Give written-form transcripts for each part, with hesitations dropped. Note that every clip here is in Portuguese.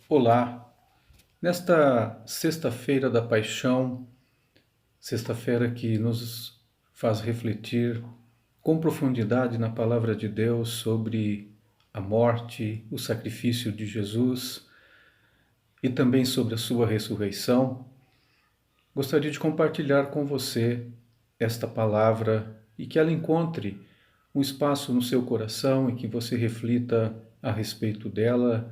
Olá, nesta sexta-feira da Paixão, sexta-feira que nos faz refletir com profundidade na Palavra de Deus sobre a morte, o sacrifício de Jesus e também sobre a sua ressurreição, gostaria de compartilhar com você esta palavra e que ela encontre um espaço no seu coração e que você reflita a respeito dela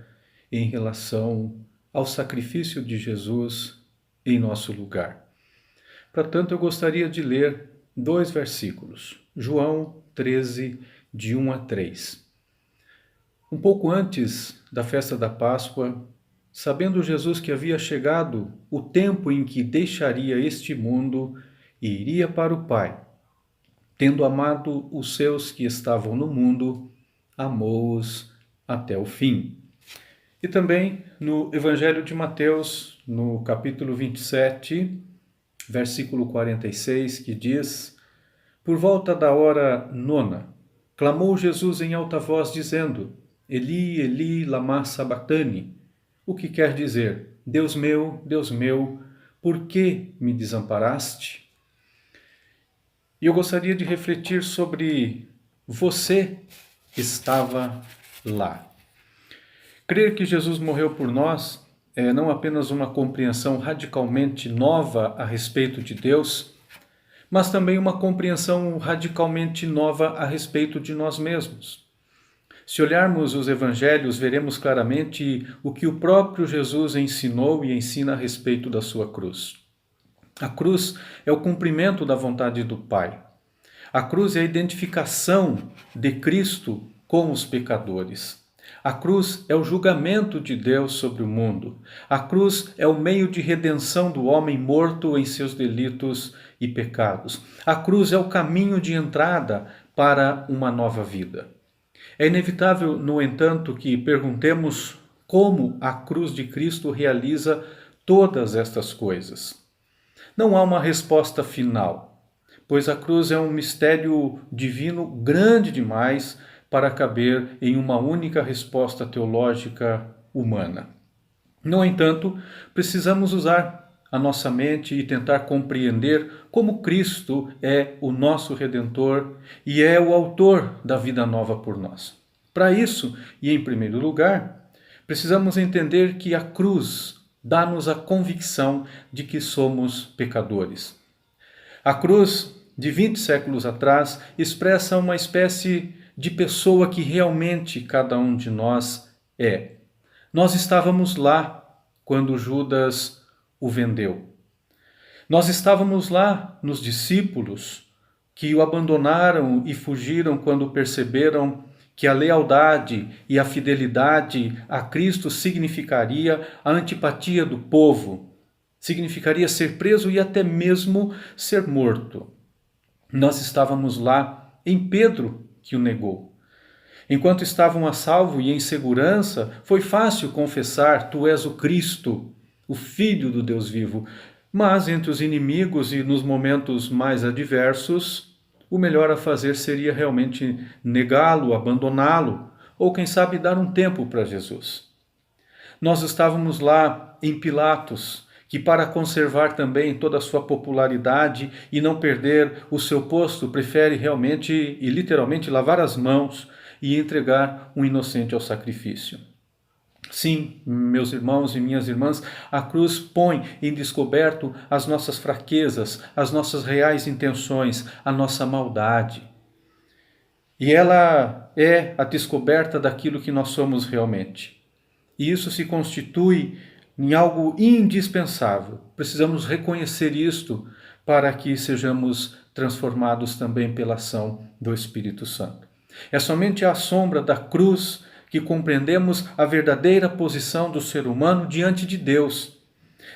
em relação ao sacrifício de Jesus em nosso lugar. Portanto, eu gostaria de ler dois versículos. João 13, de 1 a 3. Um pouco antes da festa da Páscoa, sabendo Jesus que havia chegado o tempo em que deixaria este mundo e iria para o Pai, tendo amado os seus que estavam no mundo, amou-os até o fim. E também no Evangelho de Mateus, no capítulo 27, versículo 46, que diz: Por volta da hora nona, clamou Jesus em alta voz, dizendo: Eli, Eli, lama sabachthani, o que quer dizer: Deus meu, por que me desamparaste? E eu gostaria de refletir sobre você estava lá. Crer que Jesus morreu por nós é não apenas uma compreensão radicalmente nova a respeito de Deus, mas também uma compreensão radicalmente nova a respeito de nós mesmos. Se olharmos os evangelhos, veremos claramente o que o próprio Jesus ensinou e ensina a respeito da sua cruz. A cruz é o cumprimento da vontade do Pai. A cruz é a identificação de Cristo com os pecadores. A cruz é o julgamento de Deus sobre o mundo. A cruz é o meio de redenção do homem morto em seus delitos e pecados. A cruz é o caminho de entrada para uma nova vida. É inevitável, no entanto, que perguntemos como a cruz de Cristo realiza todas estas coisas. Não há uma resposta final, pois a cruz é um mistério divino grande demais para caber em uma única resposta teológica humana. No entanto, precisamos usar a nossa mente e tentar compreender como Cristo é o nosso Redentor e é o autor da vida nova por nós. Para isso, e em primeiro lugar, precisamos entender que a cruz dá-nos a convicção de que somos pecadores. A cruz, de 20 séculos atrás, expressa uma espécie de pessoa que realmente cada um de nós é. Nós estávamos lá quando Judas o vendeu. Nós estávamos lá nos discípulos que o abandonaram e fugiram quando perceberam que a lealdade e a fidelidade a Cristo significaria a antipatia do povo, significaria ser preso e até mesmo ser morto. Nós estávamos lá em Pedro, que o negou. Enquanto estavam a salvo e em segurança, foi fácil confessar: Tu és o Cristo, o Filho do Deus vivo. Mas entre os inimigos e nos momentos mais adversos, o melhor a fazer seria realmente negá-lo, abandoná-lo, ou quem sabe dar um tempo para Jesus. Nós estávamos lá em Pilatos, que para conservar também toda a sua popularidade e não perder o seu posto, prefere realmente e literalmente lavar as mãos e entregar um inocente ao sacrifício. Sim, meus irmãos e minhas irmãs, a cruz põe em descoberto as nossas fraquezas, as nossas reais intenções, a nossa maldade. E ela é a descoberta daquilo que nós somos realmente. E isso se constitui em algo indispensável. Precisamos reconhecer isto para que sejamos transformados também pela ação do Espírito Santo. É somente à sombra da cruz que compreendemos a verdadeira posição do ser humano diante de Deus.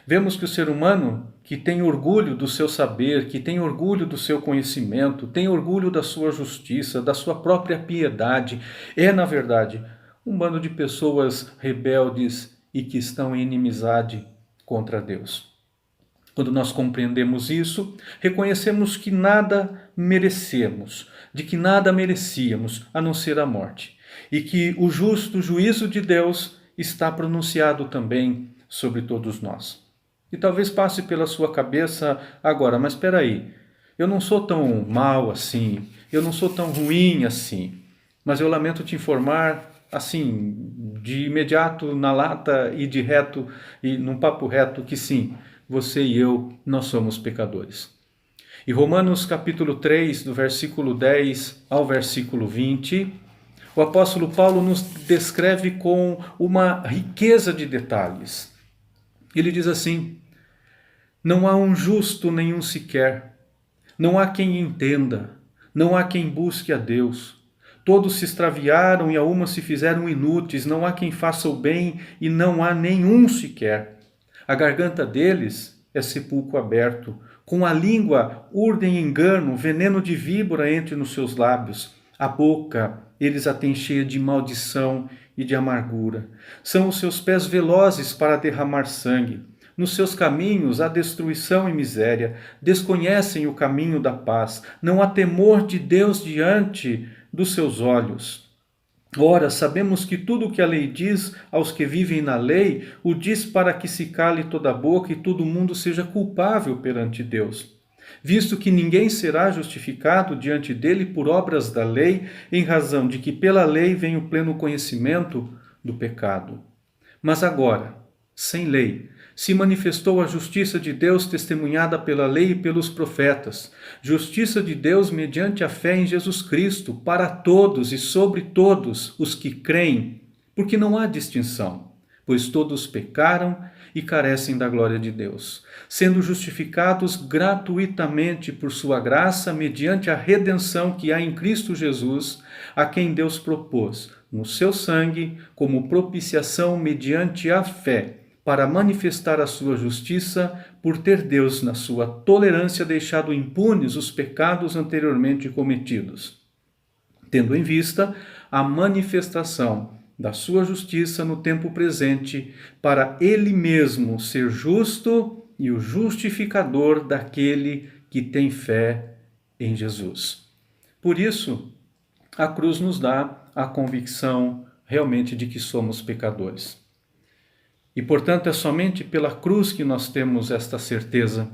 Vemos que o ser humano que tem orgulho do seu saber, que tem orgulho do seu conhecimento, tem orgulho da sua justiça, da sua própria piedade, é, na verdade, um bando de pessoas rebeldes e que estão em inimizade contra Deus. Quando nós compreendemos isso, reconhecemos que nada merecemos, de que nada merecíamos a não ser a morte, e que o justo juízo de Deus está pronunciado também sobre todos nós. E talvez passe pela sua cabeça agora, mas espera aí, eu não sou tão mal assim, eu não sou tão ruim assim, mas eu lamento te informar, assim, de imediato, na lata e de reto, e num papo reto, que sim, você e eu, nós somos pecadores. E Romanos capítulo 3, do versículo 10 ao versículo 20, o apóstolo Paulo nos descreve com uma riqueza de detalhes. Ele diz assim: não há um justo nenhum sequer, não há quem entenda, não há quem busque a Deus. Todos se extraviaram e a uma se fizeram inúteis, não há quem faça o bem e não há nenhum sequer. A garganta deles é sepulcro aberto, com a língua urdem engano, veneno de víbora entre nos seus lábios. A boca eles a têm cheia de maldição e de amargura. São os seus pés velozes para derramar sangue. Nos seus caminhos há destruição e miséria. Desconhecem o caminho da paz. Não há temor de Deus diante dos seus olhos. Ora, sabemos que tudo o que a lei diz aos que vivem na lei, o diz para que se cale toda a boca e todo mundo seja culpável perante Deus. Visto que ninguém será justificado diante dele por obras da lei, em razão de que pela lei vem o pleno conhecimento do pecado. Mas agora, sem lei, se manifestou a justiça de Deus testemunhada pela lei e pelos profetas, justiça de Deus mediante a fé em Jesus Cristo, para todos e sobre todos os que creem, porque não há distinção, pois todos pecaram e carecem da glória de Deus, sendo justificados gratuitamente por sua graça, mediante a redenção que há em Cristo Jesus, a quem Deus propôs, no seu sangue, como propiciação mediante a fé, para manifestar a sua justiça, por ter Deus, na sua tolerância, deixado impunes os pecados anteriormente cometidos, tendo em vista a manifestação da sua justiça no tempo presente, para ele mesmo ser justo e o justificador daquele que tem fé em Jesus. Por isso, a cruz nos dá a convicção realmente de que somos pecadores. E, portanto, é somente pela cruz que nós temos esta certeza.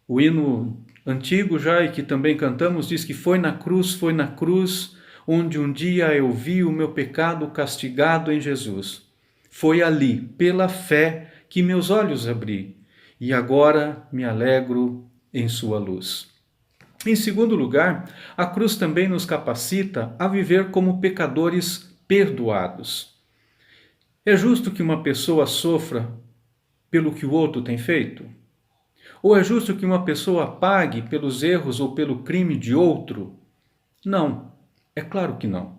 O hino antigo já, e que também cantamos, diz que foi na cruz, onde um dia eu vi o meu pecado castigado em Jesus. Foi ali, pela fé, que meus olhos abri, e agora me alegro em sua luz. Em segundo lugar, a cruz também nos capacita a viver como pecadores perdoados. É justo que uma pessoa sofra pelo que o outro tem feito? Ou é justo que uma pessoa pague pelos erros ou pelo crime de outro? Não, é claro que não.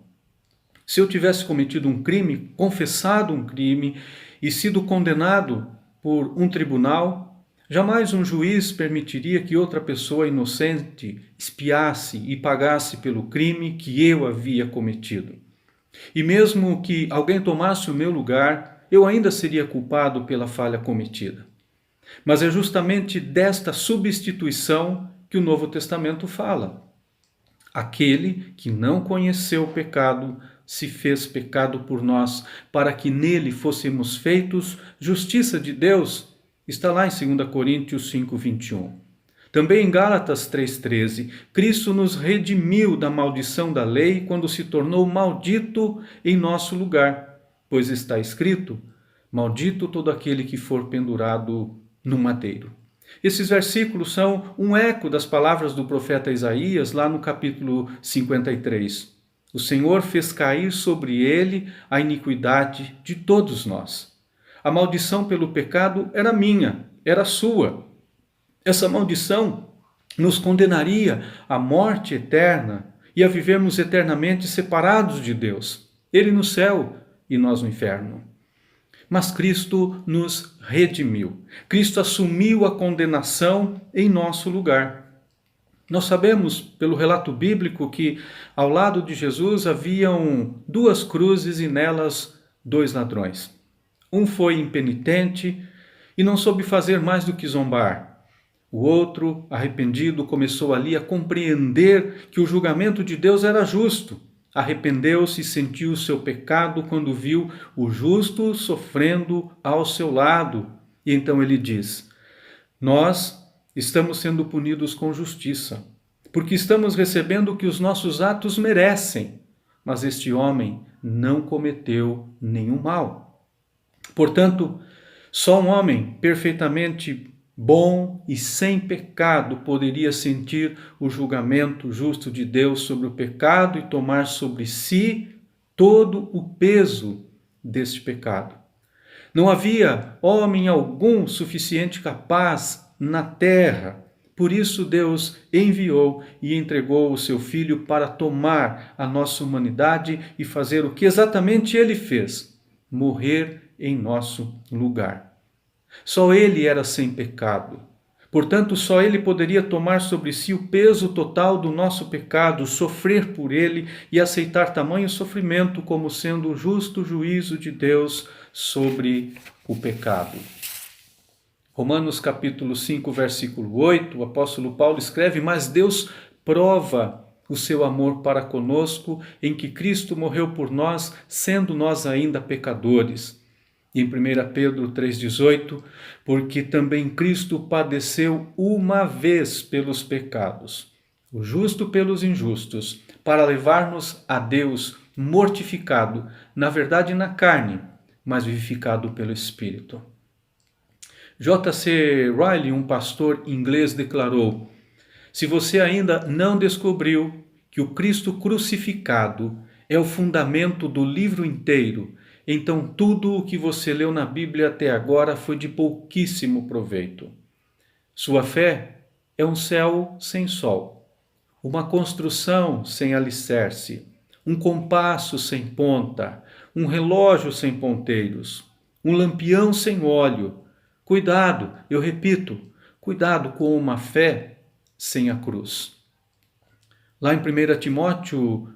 Se eu tivesse cometido um crime, confessado um crime e sido condenado por um tribunal, jamais um juiz permitiria que outra pessoa inocente expiasse e pagasse pelo crime que eu havia cometido. E mesmo que alguém tomasse o meu lugar, eu ainda seria culpado pela falha cometida. Mas é justamente desta substituição que o Novo Testamento fala. Aquele que não conheceu o pecado se fez pecado por nós, para que nele fôssemos feitos justiça de Deus. Está lá em 2 Coríntios 5:21. Também em Gálatas 3,13, Cristo nos redimiu da maldição da lei quando se tornou maldito em nosso lugar, pois está escrito: maldito todo aquele que for pendurado no madeiro. Esses versículos são um eco das palavras do profeta Isaías, lá no capítulo 53. O Senhor fez cair sobre ele a iniquidade de todos nós. A maldição pelo pecado era minha, era sua. Essa maldição nos condenaria à morte eterna e a vivermos eternamente separados de Deus, Ele no céu e nós no inferno. Mas Cristo nos redimiu. Cristo assumiu a condenação em nosso lugar. Nós sabemos, pelo relato bíblico, que ao lado de Jesus haviam 2 cruzes e nelas 2 ladrões. Um foi impenitente e não soube fazer mais do que zombar. O outro, arrependido, começou ali a compreender que o julgamento de Deus era justo arrependeu-se e sentiu o seu pecado quando viu o justo sofrendo ao seu lado. E então ele diz: nós estamos sendo punidos com justiça, porque estamos recebendo o que os nossos atos merecem, mas este homem não cometeu nenhum mal. Portanto, só um homem perfeitamente bom e sem pecado poderia sentir o julgamento justo de Deus sobre o pecado e tomar sobre si todo o peso deste pecado. Não havia homem algum suficiente capaz na terra. Por isso Deus enviou e entregou o seu Filho para tomar a nossa humanidade e fazer o que exatamente ele fez: morrer em nosso lugar. Só ele era sem pecado. Portanto, só ele poderia tomar sobre si o peso total do nosso pecado, sofrer por ele e aceitar tamanho sofrimento como sendo o justo juízo de Deus sobre o pecado. Romanos capítulo 5, versículo 8, o apóstolo Paulo escreve: mas Deus prova o seu amor para conosco em que Cristo morreu por nós, sendo nós ainda pecadores. Em 1 Pedro 3,18, porque também Cristo padeceu uma vez pelos pecados, o justo pelos injustos, para levar-nos a Deus, mortificado, na verdade na carne, mas vivificado pelo Espírito. J.C. Ryle, um pastor inglês, declarou: se você ainda não descobriu que o Cristo crucificado é o fundamento do livro inteiro, então tudo o que você leu na Bíblia até agora foi de pouquíssimo proveito. Sua fé é um céu sem sol, uma construção sem alicerce, um compasso sem ponta, um relógio sem ponteiros, um lampião sem óleo. Cuidado, eu repito, cuidado com uma fé sem a cruz. Lá em 1 Timóteo,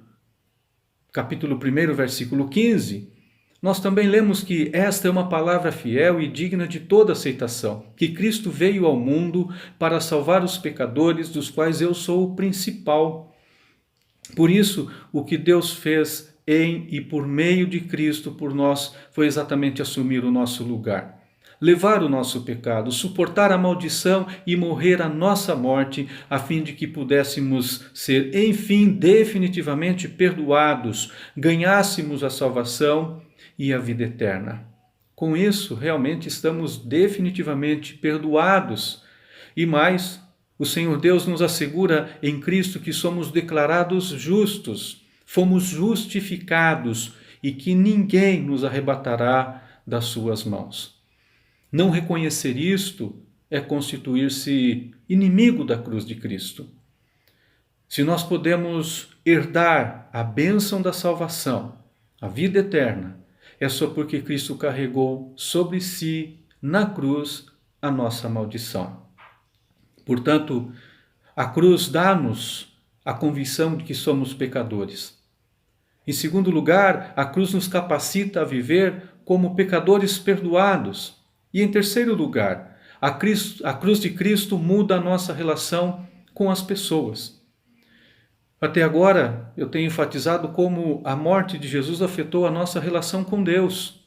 capítulo 1, versículo 15, nós também lemos que esta é uma palavra fiel e digna de toda aceitação, que Cristo veio ao mundo para salvar os pecadores, dos quais eu sou o principal. Por isso, o que Deus fez em e por meio de Cristo por nós foi exatamente assumir o nosso lugar, levar o nosso pecado, suportar a maldição e morrer a nossa morte, a fim de que pudéssemos ser, enfim, definitivamente perdoados, ganhássemos a salvação e a vida eterna. Com isso, realmente estamos definitivamente perdoados. E mais, o Senhor Deus nos assegura em Cristo que somos declarados justos, fomos justificados e que ninguém nos arrebatará das suas mãos. Não reconhecer isto é constituir-se inimigo da cruz de Cristo. Se nós podemos herdar a bênção da salvação, a vida eterna, é só porque Cristo carregou sobre si, na cruz, a nossa maldição. Portanto, a cruz dá-nos a convicção de que somos pecadores. Em segundo lugar, a cruz nos capacita a viver como pecadores perdoados. E em terceiro lugar, a cruz de Cristo muda a nossa relação com as pessoas. Até agora, eu tenho enfatizado como a morte de Jesus afetou a nossa relação com Deus.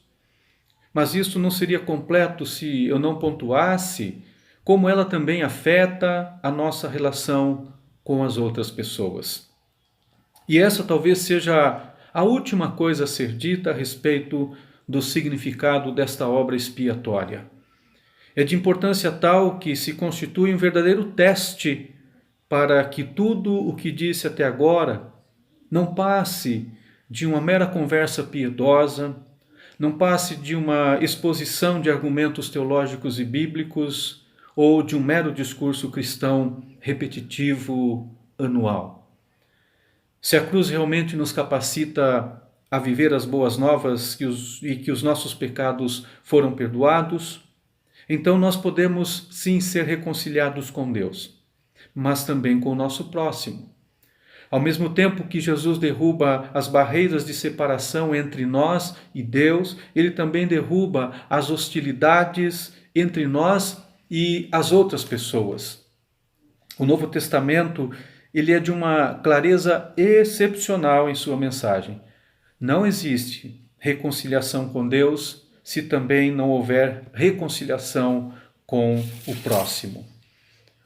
Mas isso não seria completo se eu não pontuasse como ela também afeta a nossa relação com as outras pessoas. E essa talvez seja a última coisa a ser dita a respeito do significado desta obra expiatória. É de importância tal que se constitui um verdadeiro teste para que tudo o que disse até agora não passe de uma mera conversa piedosa, não passe de uma exposição de argumentos teológicos e bíblicos ou de um mero discurso cristão repetitivo anual. Se a cruz realmente nos capacita a viver as boas novas e que os nossos pecados foram perdoados, então nós podemos sim ser reconciliados com Deus, mas também com o nosso próximo. Ao mesmo tempo que Jesus derruba as barreiras de separação entre nós e Deus, ele também derruba as hostilidades entre nós e as outras pessoas. O Novo Testamento ele é de uma clareza excepcional em sua mensagem. Não existe reconciliação com Deus se também não houver reconciliação com o próximo.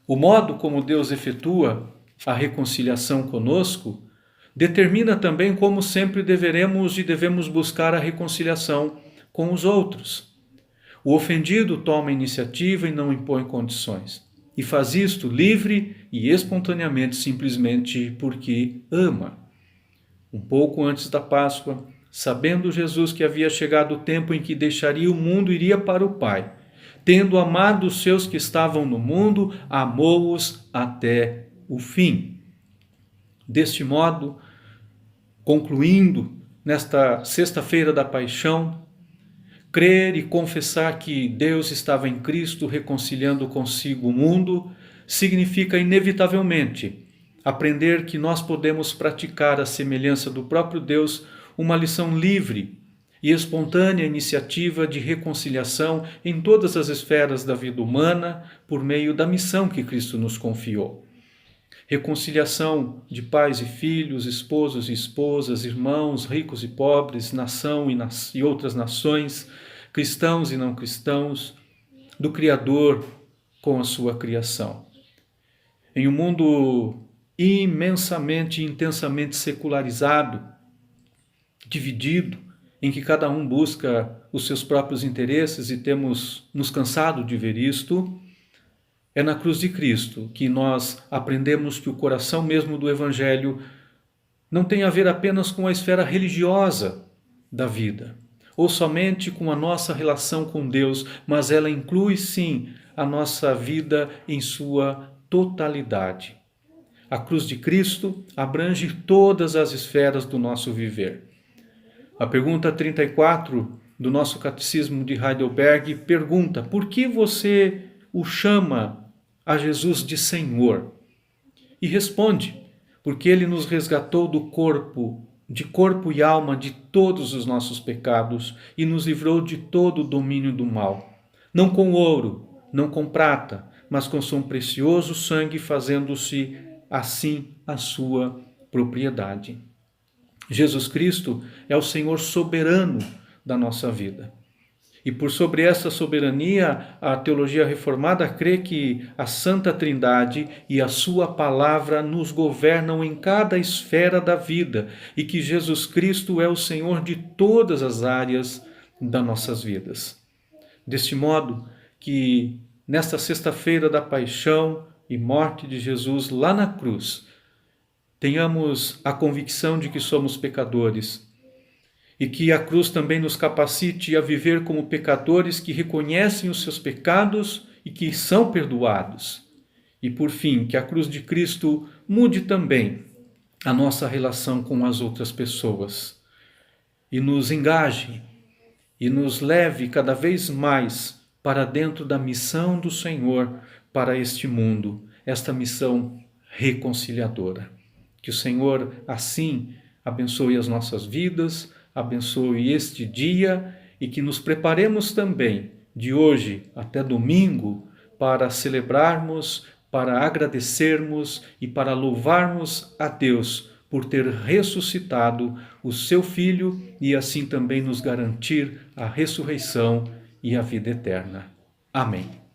O modo como Deus efetua a reconciliação conosco determina também como sempre devemos buscar a reconciliação com os outros. O ofendido toma a iniciativa e não impõe condições. E faz isto livre e espontaneamente, simplesmente porque ama. Um pouco antes da Páscoa, sabendo Jesus que havia chegado o tempo em que deixaria o mundo e iria para o Pai, tendo amado os seus que estavam no mundo, amou-os até o fim. Deste modo, concluindo nesta sexta-feira da Paixão, crer e confessar que Deus estava em Cristo reconciliando consigo o mundo significa inevitavelmente aprender que nós podemos praticar a semelhança do próprio Deus uma lição livre e espontânea iniciativa de reconciliação em todas as esferas da vida humana por meio da missão que Cristo nos confiou. Reconciliação de pais e filhos, esposos e esposas, irmãos, ricos e pobres, nação e outras nações, cristãos e não cristãos, do Criador com a sua criação. Em um mundo imensamente e intensamente secularizado, dividido, em que cada um busca os seus próprios interesses e temos nos cansado de ver isto, é na cruz de Cristo que nós aprendemos que o coração mesmo do Evangelho não tem a ver apenas com a esfera religiosa da vida, ou somente com a nossa relação com Deus, mas ela inclui sim a nossa vida em sua totalidade. A cruz de Cristo abrange todas as esferas do nosso viver. A pergunta 34 do nosso Catecismo de Heidelberg pergunta: por que você o chama a Jesus de Senhor? E responde: porque ele nos resgatou do corpo e alma de todos os nossos pecados e nos livrou de todo o domínio do mal. Não com ouro, não com prata, mas com seu precioso sangue, fazendo-se assim a sua propriedade. Jesus Cristo é o Senhor soberano da nossa vida. E por sobre essa soberania, a teologia reformada crê que a Santa Trindade e a sua palavra nos governam em cada esfera da vida e que Jesus Cristo é o Senhor de todas as áreas das nossas vidas. Deste modo que nesta sexta-feira da paixão e morte de Jesus lá na cruz, tenhamos a convicção de que somos pecadores e que a cruz também nos capacite a viver como pecadores que reconhecem os seus pecados e que são perdoados. E por fim, que a cruz de Cristo mude também a nossa relação com as outras pessoas e nos engaje e nos leve cada vez mais para dentro da missão do Senhor para este mundo, esta missão reconciliadora. Que o Senhor assim abençoe as nossas vidas, abençoe este dia e que nos preparemos também de hoje até domingo para celebrarmos, para agradecermos e para louvarmos a Deus por ter ressuscitado o seu Filho e assim também nos garantir a ressurreição e a vida eterna. Amém.